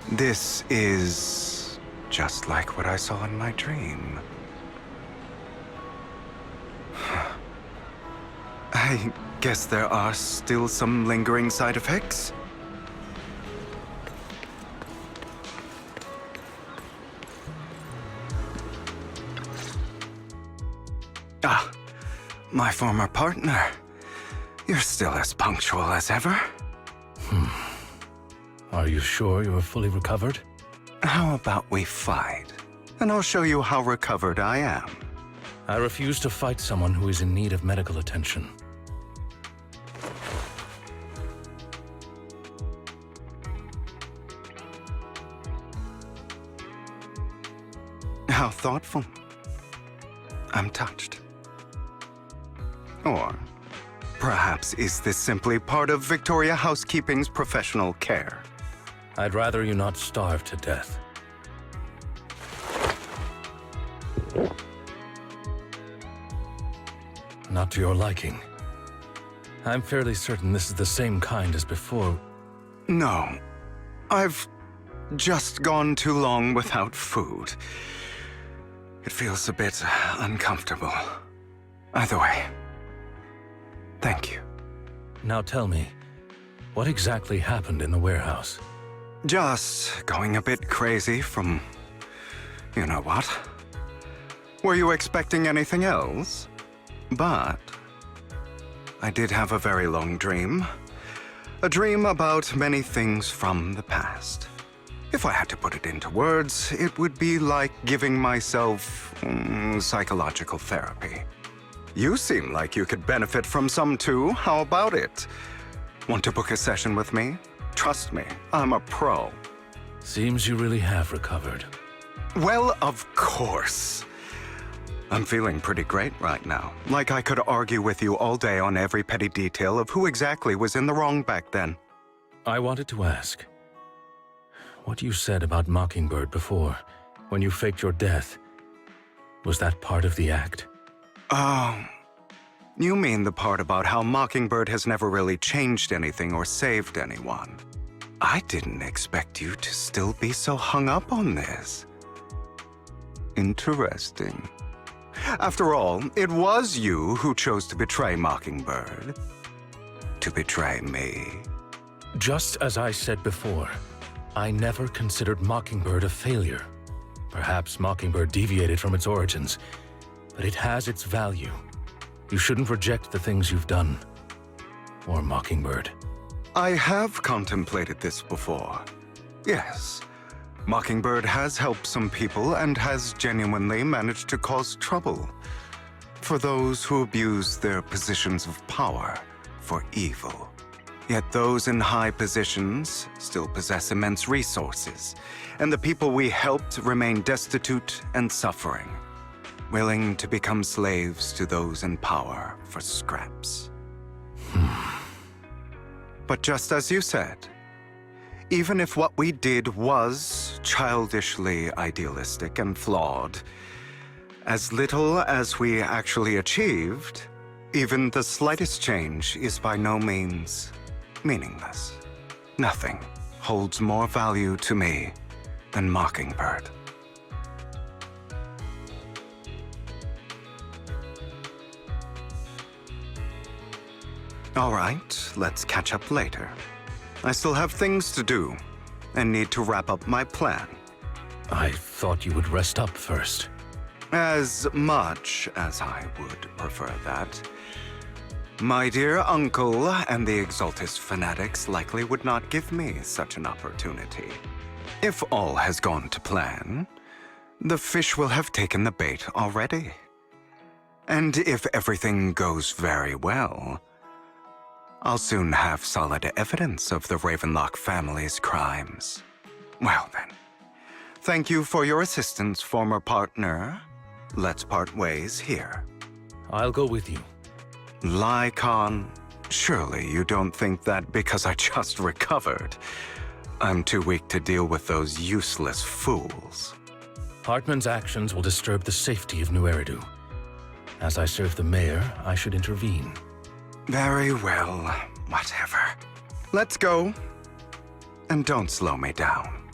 This is just like what I saw in my dream. I guess there are still some lingering side effects. Ah, my former partner. You're still as punctual as ever. Are you sure you're fully recovered? How about we fight? And I'll show you how recovered I am. I refuse to fight someone who is in need of medical attention. How thoughtful. I'm touched. Or perhaps is this simply part of Victoria Housekeeping's professional care? I'd rather you not starve to death. Not to your liking. I'm fairly certain this is the same kind as before. No. I've just gone too long without food. It feels a bit uncomfortable. Either way, thank you. Now tell me, what exactly happened in the warehouse? Just going a bit crazy from you know what. Were you expecting anything else? But I did have a very long dream. A dream about many things from the past. If I had to put it into words, it would be like giving myself psychological therapy. You seem like you could benefit from some too. How about it? Want to book a session with me? Trust me, I'm a pro. Seems you really have recovered. Well, of course. I'm feeling pretty great right now. Like I could argue with you all day on every petty detail of who exactly was in the wrong back then. I wanted to ask, what you said about Mockingbird before, when you faked your death, was that part of the act? Oh, you mean the part about how Mockingbird has never really changed anything or saved anyone. I didn't expect you to still be so hung up on this. Interesting. After all, it was you who chose to betray Mockingbird. To betray me. Just as I said before, I never considered Mockingbird a failure. Perhaps Mockingbird deviated from its origins, but it has its value. You shouldn't reject the things you've done. Or Mockingbird. I have contemplated this before. Yes. Mockingbird has helped some people and has genuinely managed to cause trouble for those who abuse their positions of power for evil. Yet those in high positions still possess immense resources, and the people we helped remain destitute and suffering, willing to become slaves to those in power for scraps. But just as you said, even if what we did was childishly idealistic and flawed, as little as we actually achieved, even the slightest change is by no means meaningless. Nothing holds more value to me than Mockingbird. All right, let's catch up later. I still have things to do, and need to wrap up my plan. I thought you would rest up first. As much as I would prefer that. My dear uncle and the Exaltist fanatics likely would not give me such an opportunity. If all has gone to plan, the fish will have taken the bait already. And if everything goes very well, I'll soon have solid evidence of the Ravenlock family's crimes. Well then, thank you for your assistance, former partner. Let's part ways here. I'll go with you. Lycon, surely you don't think that because I just recovered, I'm too weak to deal with those useless fools. Hartman's actions will disturb the safety of New Eridu. As I serve the mayor, I should intervene. Very well, whatever. Let's go. And don't slow me down.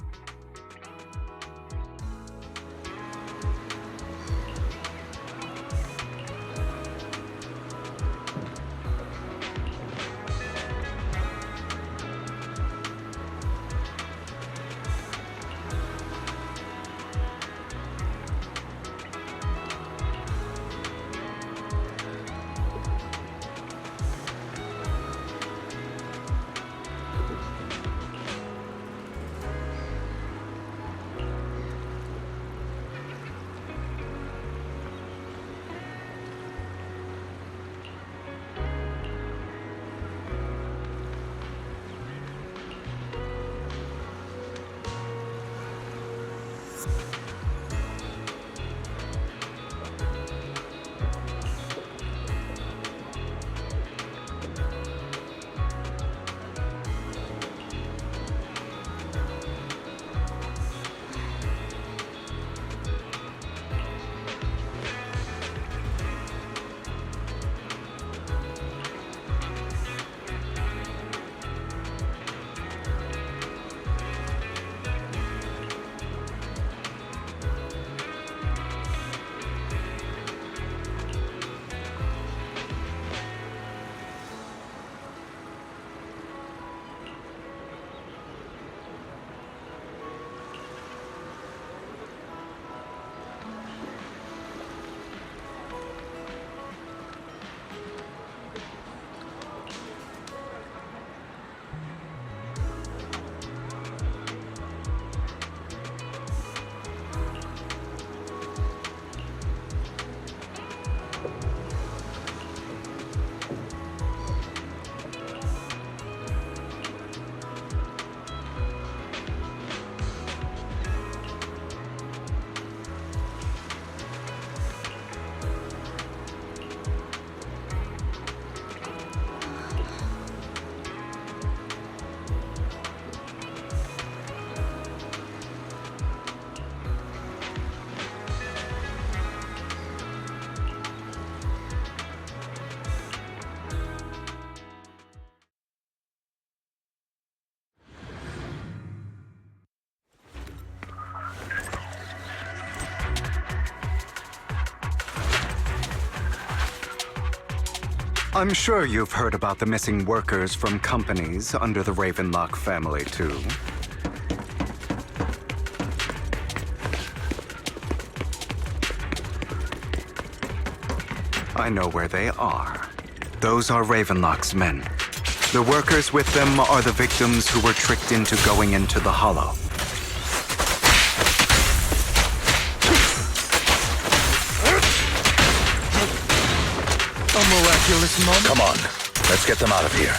I'm sure you've heard about the missing workers from companies under the Ravenlock family, too. I know where they are. Those are Ravenlock's men. The workers with them are the victims who were tricked into going into the Hollow. A miraculous moment? Come on, let's get them out of here.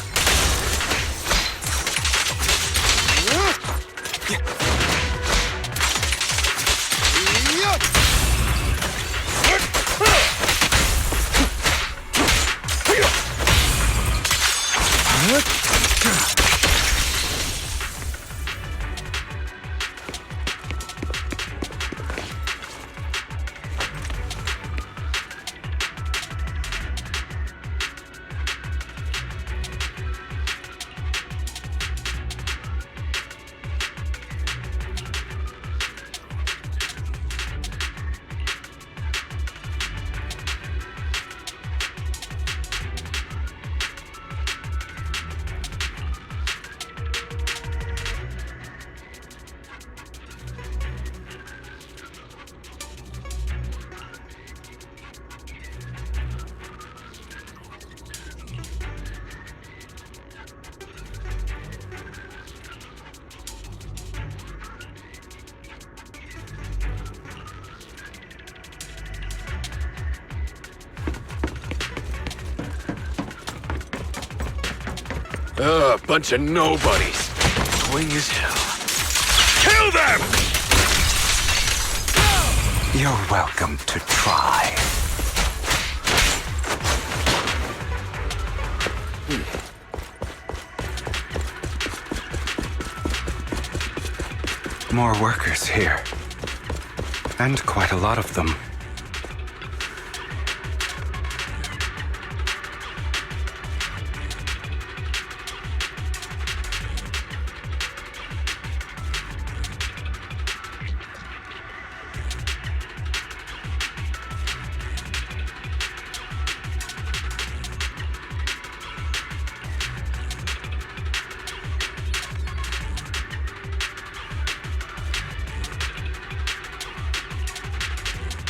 Bunch of nobodies. Annoying as hell. Kill them! You're welcome to try. More workers here. And quite a lot of them.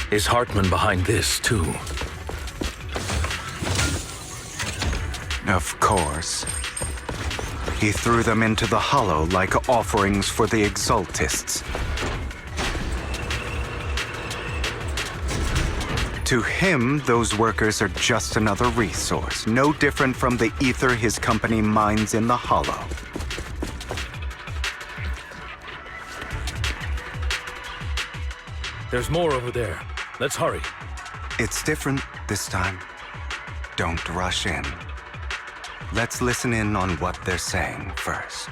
Is Hartman behind this, too? Of course. He threw them into the Hollow like offerings for the Exaltists. To him, those workers are just another resource, no different from the ether his company mines in the Hollow. There's more over there. Let's hurry. It's different this time. Don't rush in. Let's listen in on what they're saying first.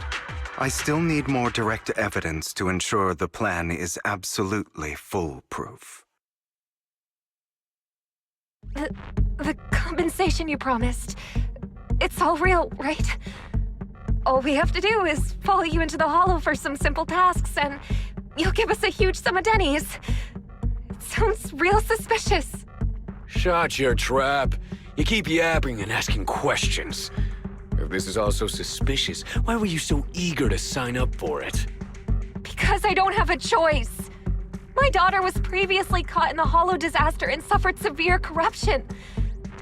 I still need more direct evidence to ensure the plan is absolutely foolproof. The compensation you promised. It's all real, right? All we have to do is follow you into the Hollow for some simple tasks, and you'll give us a huge sum of dennies. It sounds real suspicious. Shut your trap. You keep yapping and asking questions. If this is all so suspicious, why were you so eager to sign up for it? Because I don't have a choice. My daughter was previously caught in the Hollow disaster and suffered severe corruption.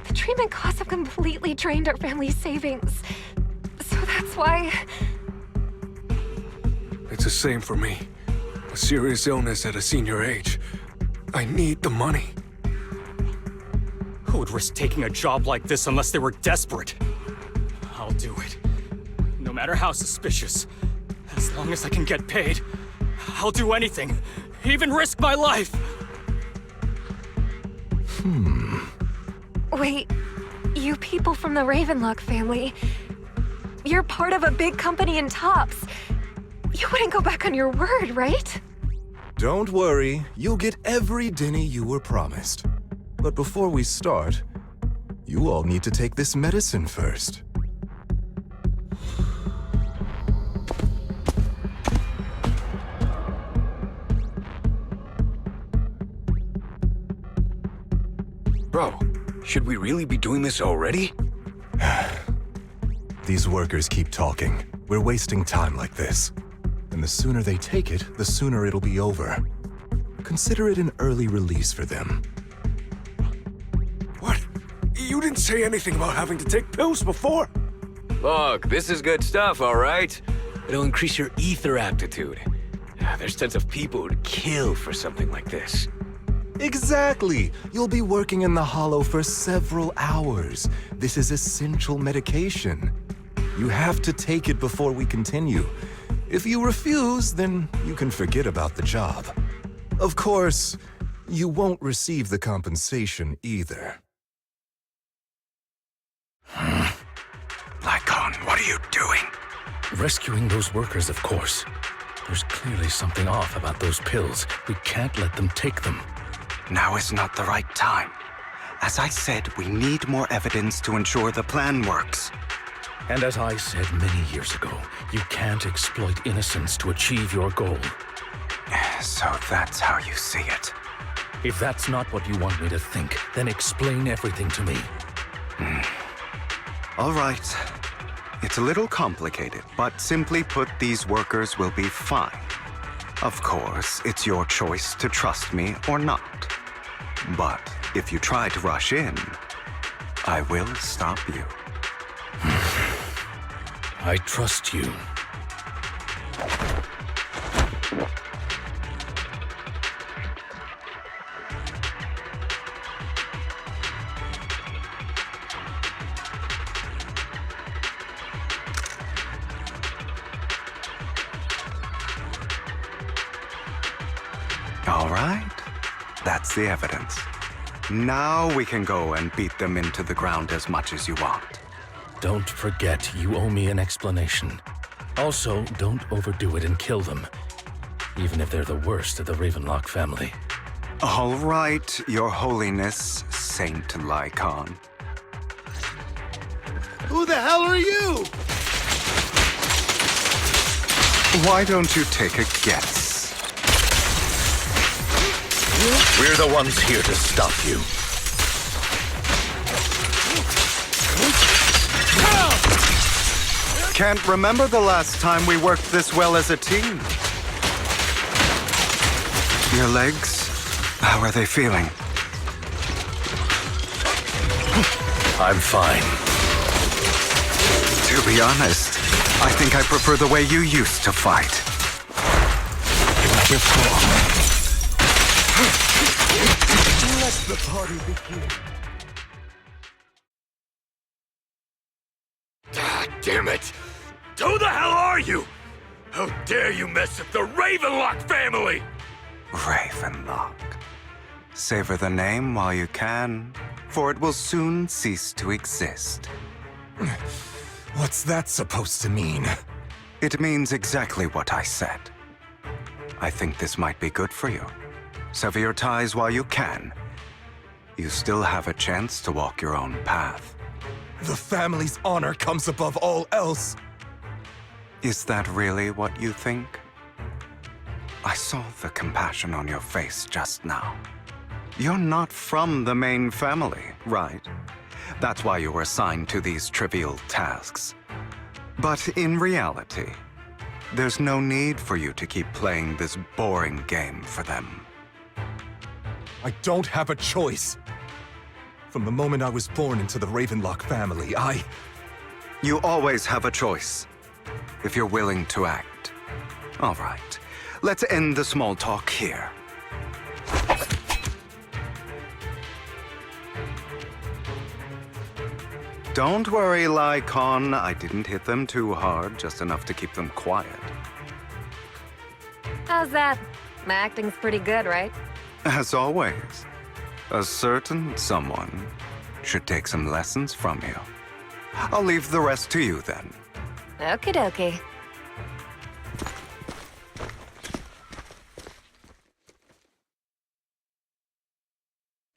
The treatment costs have completely drained our family's savings. So that's why... It's the same for me. A serious illness at a senior age. I need the money. Who would risk taking a job like this unless they were desperate? I'll do it. No matter how suspicious. As long as I can get paid, I'll do anything. Even risk my life! Wait, you people from the Ravenlock family, you're part of a big company in Tops. You wouldn't go back on your word, right? Don't worry, you'll get every denny you were promised. But before we start, you all need to take this medicine first. Bro, should we really be doing this already? These workers keep talking. We're wasting time like this. And the sooner they take it, the sooner it'll be over. Consider it an early release for them. What? You didn't say anything about having to take pills before. Look, this is good stuff, all right? It'll increase your ether aptitude. There's tons of people who'd kill for something like this. Exactly! You'll be working in the Hollow for several hours. This is essential medication. You have to take it before we continue. If you refuse, then you can forget about the job. Of course, you won't receive the compensation either. Lycon, what are you doing? Rescuing those workers, of course. There's clearly something off about those pills. We can't let them take them. Now is not the right time. As I said, we need more evidence to ensure the plan works. And as I said many years ago, you can't exploit innocence to achieve your goal. So that's how you see it. If that's not what you want me to think, then explain everything to me. All right. It's a little complicated, but simply put, these workers will be fine. Of course, it's your choice to trust me or not. But if you try to rush in, I will stop you. I trust you. All right. That's the evidence. Now we can go and beat them into the ground as much as you want. Don't forget, you owe me an explanation. Also, don't overdo it and kill them. Even if they're the worst of the Ravenlock family. All right, Your Holiness, Saint Lycon. Who the hell are you? Why don't you take a guess? We're the ones here to stop you. Can't remember the last time we worked this well as a team. Your legs? How are they feeling? I'm fine. To be honest, I think I prefer the way you used to fight. Let the party begin. God damn it! Who the hell are you? How dare you mess with the Ravenlock family? Ravenlock. Savor the name while you can, for it will soon cease to exist. What's that supposed to mean? It means exactly what I said. I think this might be good for you. Sever your ties while you can. You still have a chance to walk your own path. The family's honor comes above all else. Is that really what you think? I saw the compassion on your face just now. You're not from the main family, right? That's why you were assigned to these trivial tasks. But in reality, there's no need for you to keep playing this boring game for them. I don't have a choice. From the moment I was born into the Ravenlock family, You always have a choice, if you're willing to act. All right, let's end the small talk here. Don't worry, Lycon. I didn't hit them too hard, just enough to keep them quiet. How's that? My acting's pretty good, right? As always, a certain someone should take some lessons from you. I'll leave the rest to you then. Okie dokie.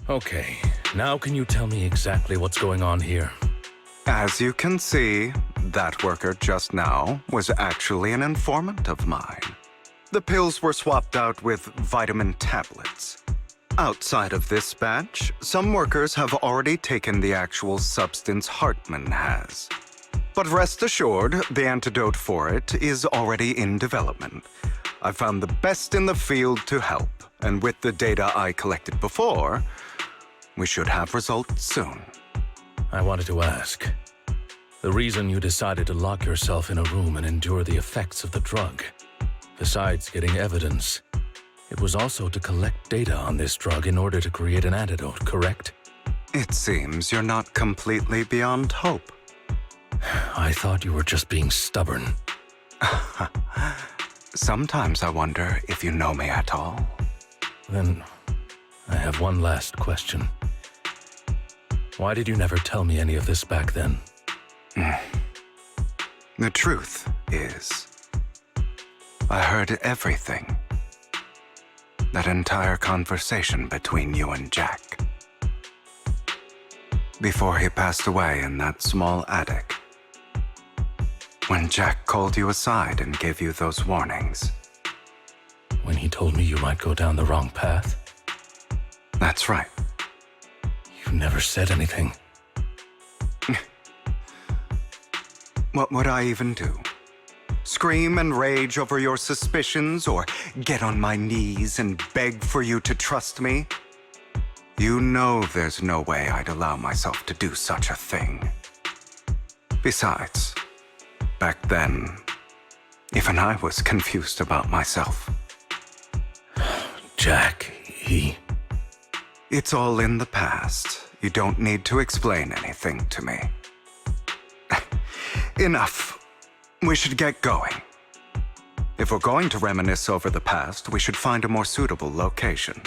Okay, now can you tell me exactly what's going on here? As you can see, that worker just now was actually an informant of mine. The pills were swapped out with vitamin tablets. Outside of this batch, some workers have already taken the actual substance Hartman has. But rest assured, the antidote for it is already in development. I found the best in the field to help, and with the data I collected before, we should have results soon. I wanted to ask. The reason you decided to lock yourself in a room and endure the effects of the drug, besides getting evidence, it was also to collect data on this drug in order to create an antidote, correct? It seems you're not completely beyond hope. I thought you were just being stubborn. Sometimes I wonder if you know me at all. Then, I have one last question. Why did you never tell me any of this back then? The truth is, I heard everything. That entire conversation between you and Jack. Before he passed away in that small attic. When Jack called you aside and gave you those warnings. When he told me you might go down the wrong path? That's right. You never said anything. What would I even do? Scream and rage over your suspicions, or get on my knees and beg for you to trust me? You know there's no way I'd allow myself to do such a thing. Besides, back then, even I was confused about myself. Jack, he... It's all in the past. You don't need to explain anything to me. Enough. We should get going. If we're going to reminisce over the past, we should find a more suitable location.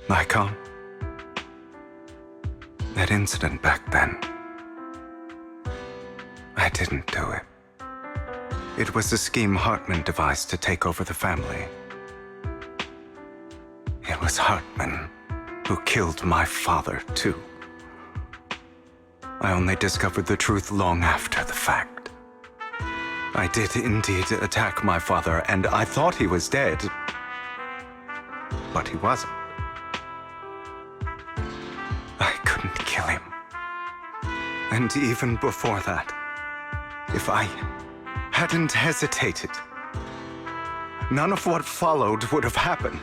Icon? That incident back then. I didn't do it. It was a scheme Hartman devised to take over the family. It was Hartman who killed my father, too. I only discovered the truth long after the fact. I did indeed attack my father, and I thought he was dead. But he wasn't. I couldn't kill him. And even before that, if I hadn't hesitated, none of what followed would have happened.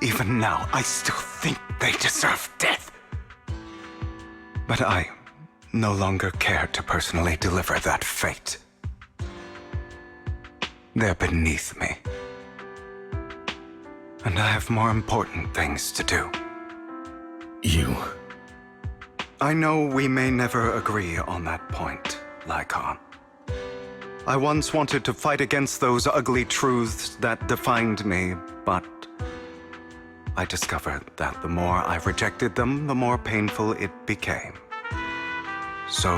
Even now, I still think they deserve death. But I no longer care to personally deliver that fate. They're beneath me. And I have more important things to do. You... I know we may never agree on that point, Lycon. I once wanted to fight against those ugly truths that defined me, but I discovered that the more I rejected them, the more painful it became. So,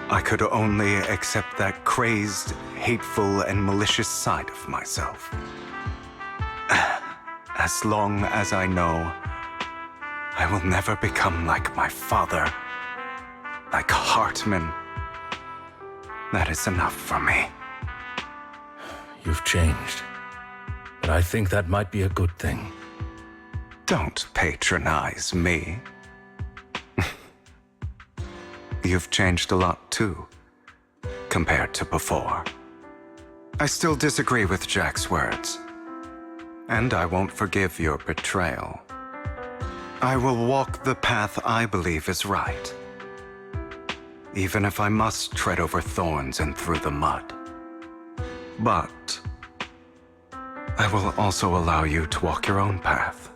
I could only accept that crazed, hateful, and malicious side of myself. As long as I know I will never become like my father, like Hartman, that is enough for me. You've changed. But I think that might be a good thing. Don't patronize me. You've changed a lot too, compared to before. I still disagree with Jack's words, and I won't forgive your betrayal. I will walk the path I believe is right, even if I must tread over thorns and through the mud. But I will also allow you to walk your own path.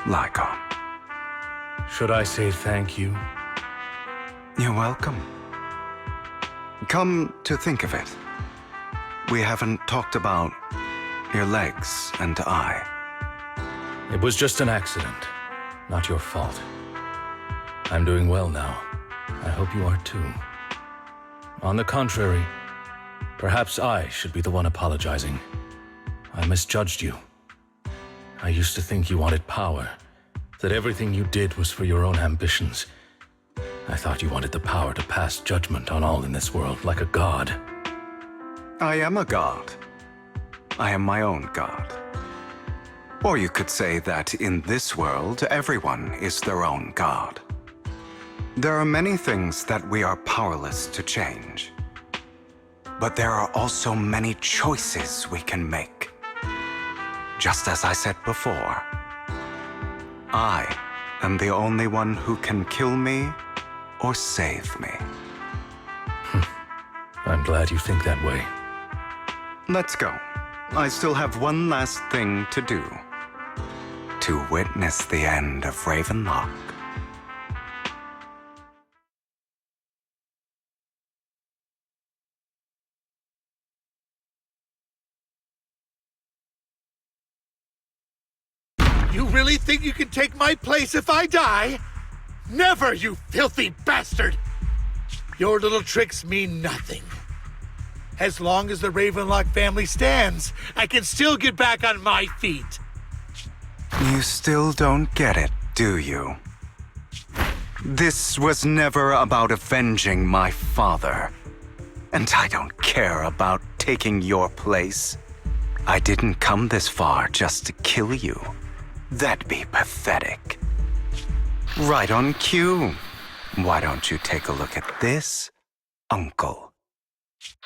Lycon. Should I say thank you? You're welcome. Come to think of it, we haven't talked about your legs and eye. It was just an accident, not your fault. I'm doing well now. I hope you are too. On the contrary, perhaps I should be the one apologizing. I misjudged you. I used to think you wanted power, that everything you did was for your own ambitions. I thought you wanted the power to pass judgment on all in this world like a god. I am a god. I am my own god. Or you could say that in this world, everyone is their own god. There are many things that we are powerless to change. But there are also many choices we can make. Just as I said before, I am the only one who can kill me or save me. I'm glad you think that way. Let's go. I still have one last thing to do. To witness the end of Ravenlock. You really think you can take my place if I die? Never, you filthy bastard! Your little tricks mean nothing. As long as the Ravenlock family stands, I can still get back on my feet. You still don't get it, do you? This was never about avenging my father. And I don't care about taking your place. I didn't come this far just to kill you. That'd be pathetic. Right on cue. Why don't you take a look at this, Uncle?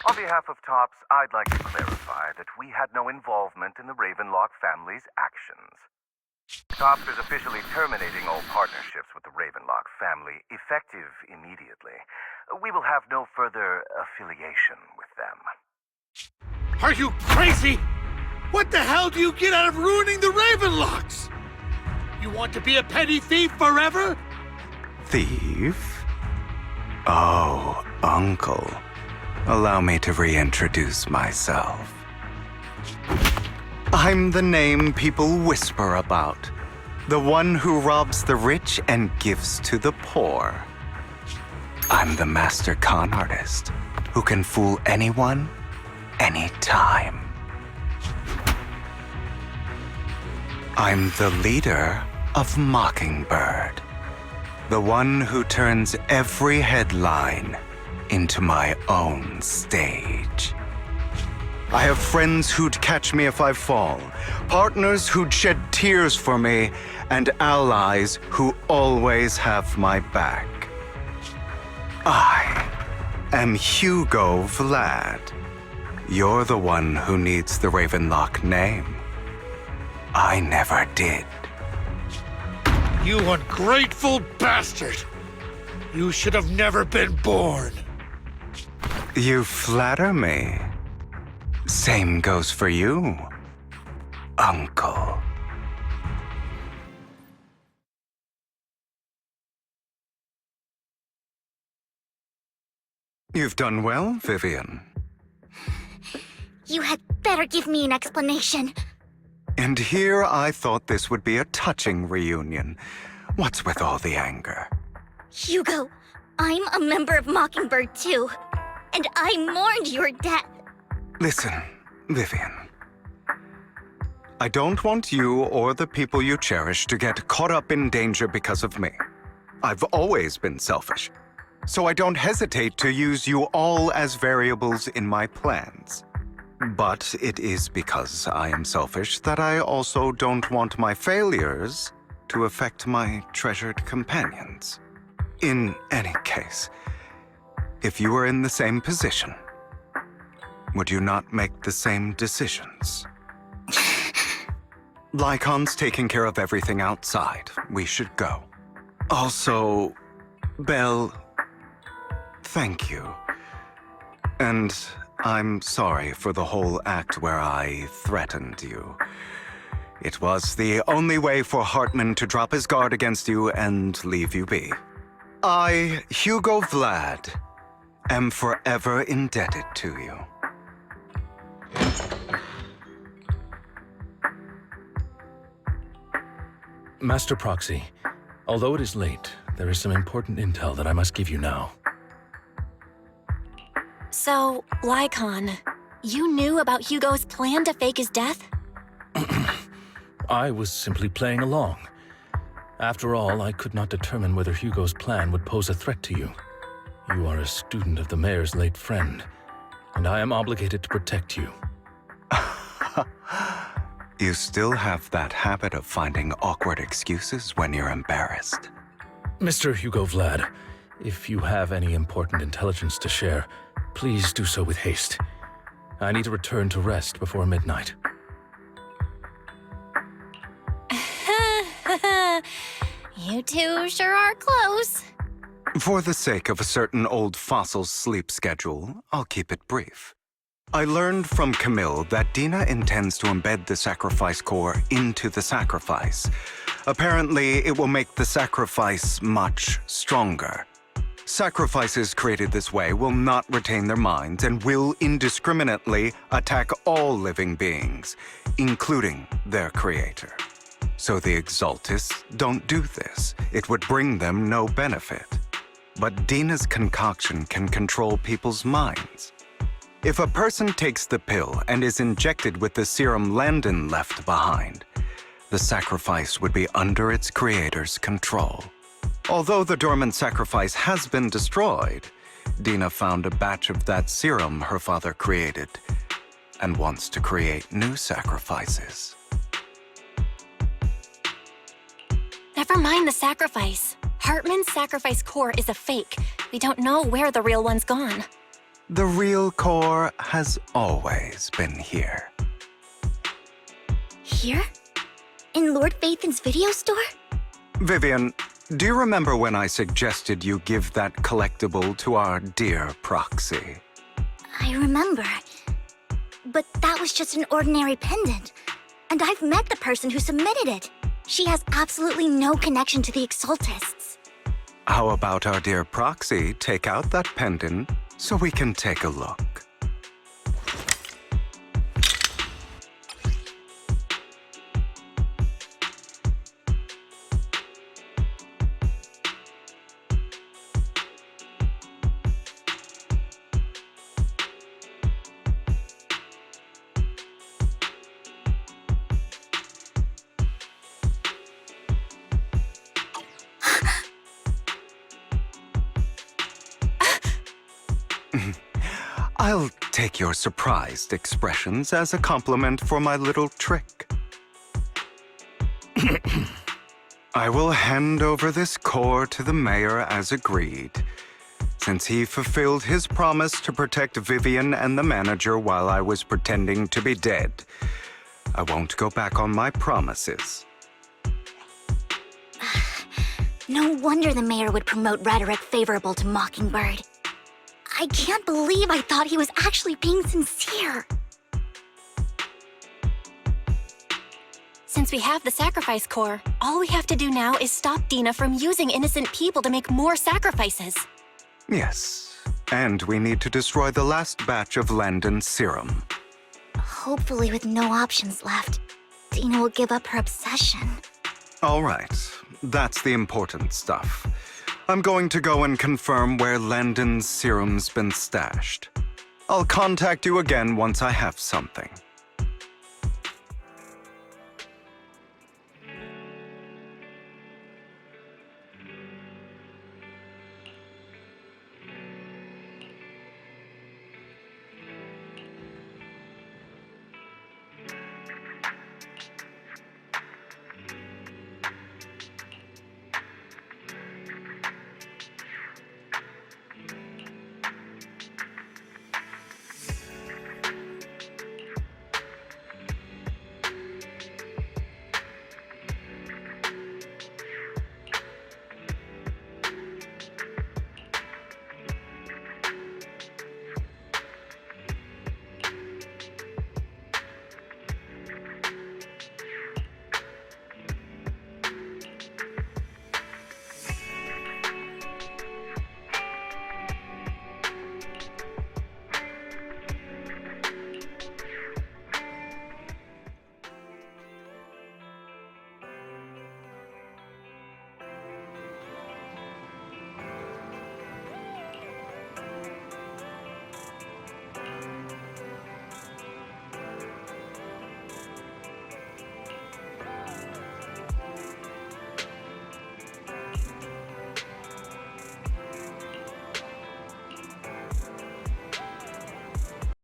On behalf of TOPS, I'd like to clarify that we had no involvement in the Ravenlock family's actions. TOPS is officially terminating all partnerships with the Ravenlock family, effective immediately. We will have no further affiliation with them. Are you crazy? What the hell do you get out of ruining the Ravenlocks? You want to be a petty thief forever? Thief? Oh, Uncle. Allow me to reintroduce myself. I'm the name people whisper about. The one who robs the rich and gives to the poor. I'm the master con artist who can fool anyone, anytime. I'm the leader of Mockingbird. The one who turns every headline into my own stage. I have friends who'd catch me if I fall, partners who'd shed tears for me, and allies who always have my back. I am Hugo Vlad. You're the one who needs the Ravenlock name. I never did. You ungrateful bastard! You should have never been born. You flatter me. Same goes for you, Uncle. You've done well, Vivian. You had better give me an explanation. And here I thought this would be a touching reunion. What's with all the anger? Hugo, I'm a member of Mockingbird too. And I mourned your death. Listen, Vivian. I don't want you or the people you cherish to get caught up in danger because of me. I've always been selfish, so I don't hesitate to use you all as variables in my plans. But it is because I am selfish that I also don't want my failures to affect my treasured companions. In any case, if you were in the same position, would you not make the same decisions? Lycon's taking care of everything outside. We should go. Also, Belle, thank you. And I'm sorry for the whole act where I threatened you. It was the only way for Hartman to drop his guard against you and leave you be. I, Hugo Vlad, am forever indebted to you. Master Proxy, although it is late, there is some important intel that I must give you now. So, Lycon, you knew about Hugo's plan to fake his death? I was simply playing along. After all, I could not determine whether Hugo's plan would pose a threat to you. You are a student of the mayor's late friend, and I am obligated to protect you. You still have that habit of finding awkward excuses when you're embarrassed. Mr. Hugo Vlad, if you have any important intelligence to share, please do so with haste. I need to return to rest before midnight. You two sure are close. For the sake of a certain old fossil's sleep schedule, I'll keep it brief. I learned from Camille that Dina intends to embed the sacrifice core into the sacrifice. Apparently, it will make the sacrifice much stronger. Sacrifices created this way will not retain their minds and will indiscriminately attack all living beings, including their creator. So the Exaltists don't do this. It would bring them no benefit. But Dina's concoction can control people's minds. If a person takes the pill and is injected with the serum Landon left behind, the sacrifice would be under its creator's control. Although the dormant sacrifice has been destroyed, Dina found a batch of that serum her father created and wants to create new sacrifices. Never mind the sacrifice. Hartman's sacrifice core is a fake. We don't know where the real one's gone. The real core has always been here. Here? In Lord Phaethon's video store? Vivian, do you remember when I suggested you give that collectible to our dear proxy? I remember. But that was just an ordinary pendant. And I've met the person who submitted it. She has absolutely no connection to the Exaltists. How about our dear proxy take out that pendant so we can take a look? I'll take your surprised expressions as a compliment for my little trick. I will hand over this core to the mayor as agreed. Since he fulfilled his promise to protect Vivian and the manager while I was pretending to be dead, I won't go back on my promises. No wonder the mayor would promote rhetoric favorable to Mockingbird. I can't believe I thought he was actually being sincere. Since we have the sacrifice core, all we have to do now is stop Dina from using innocent people to make more sacrifices. Yes, and we need to destroy the last batch of Landon's serum. Hopefully with no options left, Dina will give up her obsession. All right, that's the important stuff. I'm going to go and confirm where Landon's serum's been stashed. I'll contact you again once I have something.